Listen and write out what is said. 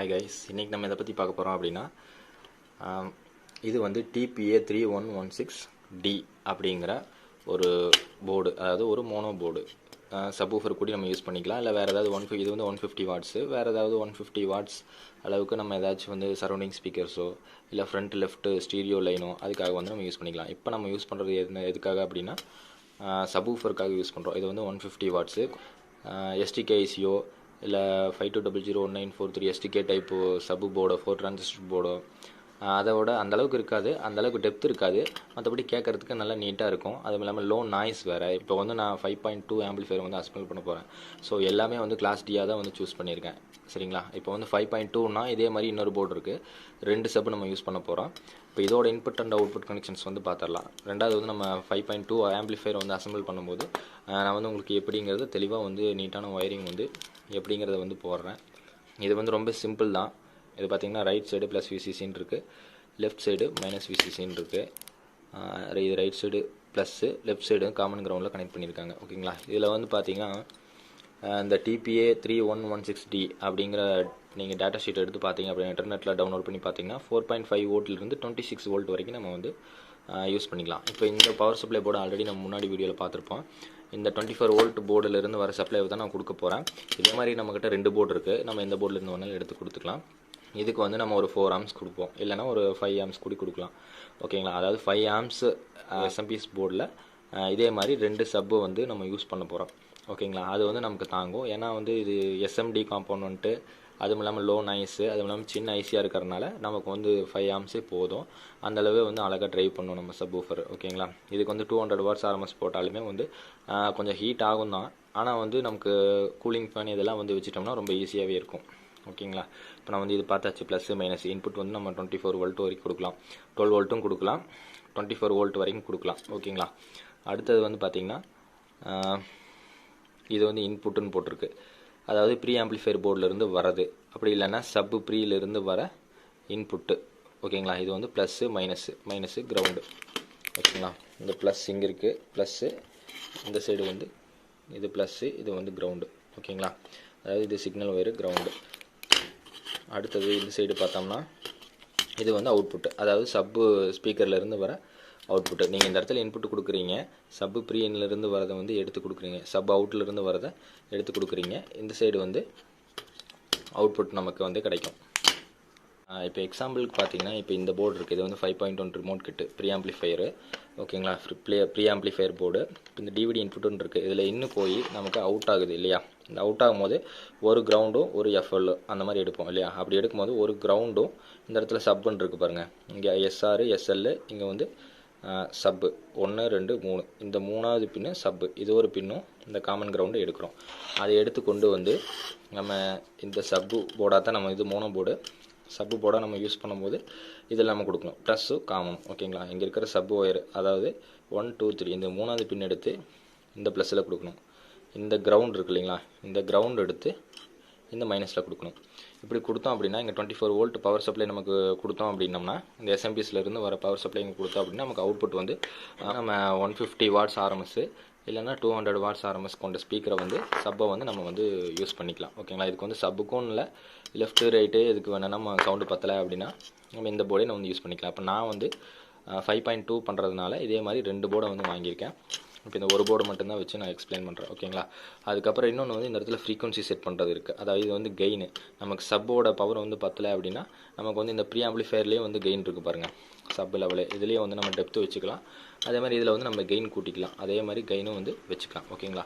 Hi guys, இன்றைக்கி நம்ம இதை பற்றி பார்க்க போகிறோம் அப்படின்னா இது வந்து TPA3116D அப்படிங்கிற ஒரு போர்டு, அதாவது ஒரு மோனோ போர்டு. சப்வூஃபர் கூட நம்ம யூஸ் பண்ணிக்கலாம், இல்லை வேறு ஏதாவது இது வந்து 150 வாட்ஸு, வேறு ஏதாவது 150 வாட்ஸ் அளவுக்கு நம்ம ஏதாச்சும் வந்து சரௌண்டிங் ஸ்பீக்கர்ஸோ இல்லை ஃப்ரண்ட் லெஃப்ட் ஸ்டீரியோ லைனோ அதுக்காக வந்து நம்ம யூஸ் பண்ணிக்கலாம். இப்போ நம்ம யூஸ் பண்ணுறது எதுக்காக அப்படின்னா சப்வூஃபருக்காக யூஸ் பண்ணுறோம். இது வந்து 150 வாட்ஸு. STK-ICO இல்லை 52001943 STK டைப்பு சப்பு போர்டோ 4 டிரான்சிஸ்டர் போர்டோ அதோட அந்தளவுக்கு இருக்காது, அந்தளவுக்கு டெப்த் இருக்காது. மற்றபடி கேட்குறதுக்கு நல்லா நீட்டாக இருக்கும். அதுவும் இல்லாமல் லோ நாய்ஸ் வேறு. இப்போ வந்து நான் 5.2 ஆம்பிளிஃபையர் வந்து அசம்பிள் பண்ண போகிறேன். ஸோ எல்லாமே வந்து கிளாஸ் டியாக தான் வந்து சூஸ் பண்ணியிருக்கேன். சரிங்களா? இப்போ வந்து 5.2னா இதே மாதிரி இன்னொரு போர்டு இருக்குது, 2 சப்பு நம்ம யூஸ் பண்ண போகிறோம். இப்போ இதோட இன்புட் அண்ட் அவுட்புட் கனெக்ஷன்ஸ் வந்து பார்த்துடலாம். ரெண்டாவது வந்து நம்ம 5.2 ஆம்பிளிஃபையர் வந்து அசம்பிள் பண்ணும்போது நான் வந்து உங்களுக்கு எப்படிங்கிறது தெளிவாக வந்து நீட்டான ஒயரிங் வந்து எப்படிங்கிறத வந்து போடுறேன். இது வந்து ரொம்ப சிம்பிள் தான். இது பார்த்திங்கன்னா ரைட் சைடு ப்ளஸ் விசிசின்னு இருக்குது, லெஃப்ட் சைடு மைனஸ் விசிசின்னு இருக்குது. இது right side plus, left side common கிரவுண்டில் கனெக்ட் பண்ணியிருக்காங்க. ஓகேங்களா? இதில் வந்து பார்த்திங்கன்னா இந்த TPA3116D அப்படிங்கிற நீங்கள் டேட்டா ஷீட் எடுத்து பார்த்தீங்க அப்படின்னா இன்டர்நெட்டில் டவுன்லோட் பண்ணி பார்த்தீங்கன்னா 4.5 வோல்ட்லேருந்து 26 வோல்ட் வரைக்கும் நம்ம வந்து யூஸ் பண்ணிக்கலாம். இப்போ இந்த பவர் சப்ளை போர்டு ஆல்ரெடி நம்ம முன்னாடி வீடியோவில் பார்த்துருப்போம். இந்த 24 வோல்ட் போர்டிலிருந்து வர சப்ளை தான் நான் கொடுக்க போகிறேன். இதே மாதிரி நம்மக்கிட்ட 2 போர்டு இருக்குது, நம்ம எந்த போர்டிலேருந்து வேணாலும் எடுத்து கொடுத்துக்கலாம். இதுக்கு வந்து நம்ம ஒரு 4 ஆம்ஸ் கொடுப்போம், இல்லைனா ஒரு 5 ஆம்ஸ் கூட கொடுக்கலாம். ஓகேங்களா? அதாவது 5 ஆம்ஸ் SMPS போர்டில் இதே மாதிரி 2 சப்பு வந்து நம்ம யூஸ் பண்ண போகிறோம். ஓகேங்களா? அது வந்து நமக்கு தாங்கும். ஏன்னா வந்து இது SMD காம்பவுண்ட்டு, அதுவும் இல்லாமல் லோ நாய்ஸு, அதுவும் இல்லாமல் சின்ன ஐசியாக இருக்கிறதுனால நமக்கு வந்து 5 ஆம்ஸே போதும். அந்தளவே வந்து அழகாக ட்ரைவ் பண்ணும் நம்ம சப்வூஃபர். ஓகேங்களா? இதுக்கு வந்து 200 வாட்ஸ் RMS போட்டாலுமே வந்து கொஞ்சம் ஹீட் ஆகும் தான். ஆனால் வந்து நமக்கு கூலிங் ஃபேன் இதெல்லாம் வந்து வச்சுட்டோம்னா ரொம்ப ஈஸியாகவே இருக்கும். ஓகேங்களா? இப்போ நான் வந்து இது பார்த்தாச்சு, ப்ளஸ் மைனஸ். இன்புட் வந்து நம்ம 24 வோல்ட் வரைக்கும் கொடுக்கலாம், 12 வோல்ட்டும் கொடுக்கலாம், 24 வோல்ட் வரைக்கும் கொடுக்கலாம். ஓகேங்களா? அடுத்தது வந்து பார்த்திங்கன்னா இது வந்து இன்புட்டுன்னு போட்டிருக்கு, அதாவது ப்ரீ ஆம்பிளிஃபையர் போர்டிலேருந்து வரது, அப்படி இல்லைன்னா சப்பு ப்ரீலேருந்து வர இன்புட்டு. ஓகேங்களா? இது வந்து ப்ளஸ்ஸு மைனஸு கிரவுண்டு. ஓகேங்களா? இந்த ப்ளஸ் இங்கே இருக்குது, ப்ளஸ்ஸு இந்த சைடு வந்து இது ப்ளஸ்ஸு, இது வந்து கிரவுண்டு. ஓகேங்களா? அதாவது இது சிக்னல் ஒயரு, கிரவுண்டு. அடுத்தது இந்த சைடு பார்த்தோம்னா இது வந்து அவுட்புட்டு, அதாவது சப்பு ஸ்பீக்கர்லேருந்து வர அவுட்புட்டு. நீங்கள் இந்த இடத்துல இன்புட்டு கொடுக்குறீங்க, சப்பு ப்ரீ இன்லேருந்து வரதை வந்து எடுத்து கொடுக்குறீங்க, சப் அவுட்லேருந்து வரதை எடுத்து கொடுக்குறீங்க. இந்த சைடு வந்து அவுட்புட் நமக்கு வந்து கிடைக்கும். இப்போ எக்ஸாம்பிளுக்கு பார்த்தீங்கன்னா இப்போ இந்த போர்டு இருக்குது, இது வந்து 5.1 ரிமோட் கிட்டு ப்ரீ ஆம்பிளிஃபையரு. ஓகேங்களா? Pre amplifier board. இப்போ இந்த DVD இன்புட்டுன்னு இருக்குது, இதில் இன்னும் போய் நமக்கு அவுட் ஆகுது இல்லையா? இந்த அவுட் ஆகும்போது ஒரு கிரவுண்டும் ஒரு FL அந்த மாதிரி எடுப்போம் இல்லையா? அப்படி எடுக்கும்போது ஒரு கிரவுண்டும் இந்த இடத்துல சப்புன்னு இருக்குது பாருங்கள், இங்கே SR SL, இங்கே வந்து சப்பு 1 2 3, இந்த 3வது பின்னு சப்பு, இது ஒரு பின்னும் இந்த காமன் கிரவுண்டு எடுக்கிறோம். அதை எடுத்து கொண்டு வந்து நம்ம இந்த சப்பு போர்டாக தான் நம்ம இது மோனோ போர்டு சப்பு போர்டாக நம்ம யூஸ் பண்ணும்போது இதில் நம்ம கொடுக்கணும் ப்ளஸ்ஸு காமன். ஓகேங்களா? இங்கே இருக்கிற சப்பு ஒயர், அதாவது 1 2 3, இந்த 3வது பின் எடுத்து இந்த ப்ளஸில் கொடுக்கணும். இந்த கிரவுண்ட் இருக்கு இல்லைங்களா? இந்த கிரவுண்ட் எடுத்து இந்த மைனஸில் கொடுக்கணும். இப்படி கொடுத்தோம் அப்படின்னா இங்கே 24 வோல்ட் பவர் சப்ளை நமக்கு கொடுத்தோம் அப்படின்னம்னா இந்த SMPSலேருந்து வர பவர் சப்ளை இங்கே கொடுத்தோம் அப்படின்னா நமக்கு அவுட்புட் வந்து நம்ம 150 வாட்ஸ் RMS இல்லைன்னா 200 வாட்ஸ் RMS கொண்ட ஸ்பீக்கரை வந்து சப்பை வந்து நம்ம வந்து யூஸ் பண்ணிக்கலாம். ஓகேங்களா? இதுக்கு வந்து சப்புக்கும் இல்லை, லெஃப்ட்டு ரைட்டு இதுக்கு வேணால் நம்ம சவுண்டு பத்தலை அப்படின்னா நம்ம இந்த போர்டே நம்ம வந்து யூஸ் பண்ணிக்கலாம். இப்போ நான் வந்து 5.2 பண்ணுறதுனால இதே மாதிரி 2 போர்டை வந்து வாங்கியிருக்கேன். இப்போ இந்த ஒரு போர்டு மட்டும்தான் வச்சு நான் எக்ஸ்பிளைன் பண்ணுறேன். ஓகேங்களா? அதுக்கப்புறம் இன்னொன்று வந்து இந்த இடத்துல ஃப்ரீக்வன்சி செட் பண்ணுறது இருக்குது, அதாவது இது வந்து கெயின். நமக்கு சப்போட பவர் வந்து பத்தலை அப்படின்னா நமக்கு வந்து இந்த ப்ரீ ஆம்பிளிஃபையர்லேயே வந்து கெயின் இருக்குது பாருங்கள், சப் லெவலு. இதுலேயே வந்து நம்ம டெப்த்து வச்சுக்கலாம், அதே மாதிரி இதில் வந்து நம்ம கெயின் கூட்டிக்கலாம், அதே மாதிரி கெயினும் வந்து வச்சுக்கலாம். ஓகேங்களா?